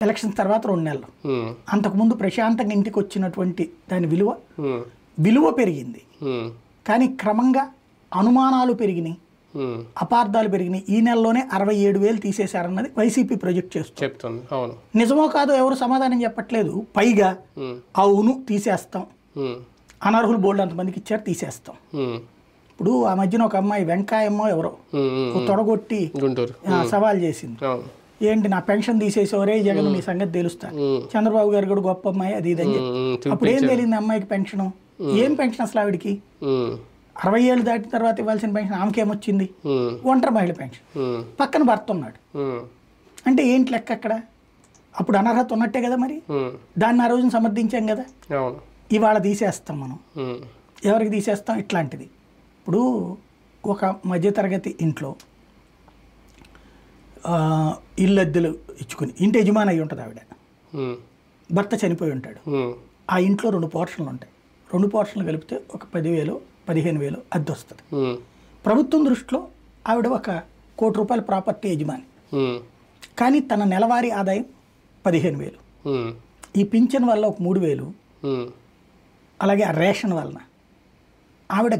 Elections తర్వాత 2 నెలలు. అంతకుముందు ప్రశాంతంగా ఇంటికి వచ్చినటువంటి దాని విలువ పెరిగింది. కానీ క్రమంగా అనుమానాలు పెరిగినాయి, అపార్థాలు పెరిగినాయి. ఈ నెలలోనే 67,000 తీసేశారన్నది వైసీపీ ప్రొజెక్ట్ చేస్తుంది. నిజమో కాదో ఎవరు సమాధానం చెప్పట్లేదు. పైగా అవును తీసేస్తాం, అనర్హులు బోల్డ్ అంతమందికి ఇచ్చారు, తీసేస్తాం. ఇప్పుడు ఆ మధ్యన ఒక అమ్మాయి వెంకాయమ్మో ఎవరో తొడగొట్టి సవాల్ చేసింది. ఏంటి నా పెన్షన్ తీసేసేవరే జగన్ నీ సంగతి తెలుస్తా, చంద్రబాబు గారు కూడా గొప్ప అమ్మాయి అది ఇది అని చెప్పి. అప్పుడు ఏం తెలియదు అమ్మాయికి పెన్షన్? ఏం పెన్షన్ అసలు ఆవిడికి? 60 ఏళ్ళు దాటిన తర్వాత ఇవ్వాల్సిన పెన్షన్ ఆమెకేమొచ్చింది? ఒంటరి మహిళ పెన్షన్. పక్కన భర్త ఉన్నాడు అంటే ఏంటి లెక్క అక్కడ? అప్పుడు అనర్హత ఉన్నట్టే కదా మరి. దాన్ని ఆ రోజున సమర్థించాం కదా. ఇవాళ తీసేస్తాం మనం. ఎవరికి తీసేస్తాం? ఇట్లాంటిది. ఇప్పుడు ఒక మధ్యతరగతి ఇంట్లో ఇల్లు అద్దెలు ఇచ్చుకుని ఇంటి యజమాని అయి ఉంటుంది ఆవిడ, భర్త చనిపోయి ఉంటాడు. ఆ ఇంట్లో 2 పోర్షన్లు ఉంటాయి. 2 పోర్షన్లు కలిపితే ఒక 10,000 15,000 అద్దె వస్తుంది. ప్రభుత్వం దృష్టిలో ఆవిడ ఒక ₹1 కోటి ప్రాపర్టీ యజమాని. కానీ తన నెలవారీ ఆదాయం 15,000. ఈ పింఛన్ వల్ల ఒక 3,000, అలాగే ఆ రేషన్ వలన ఆవిడ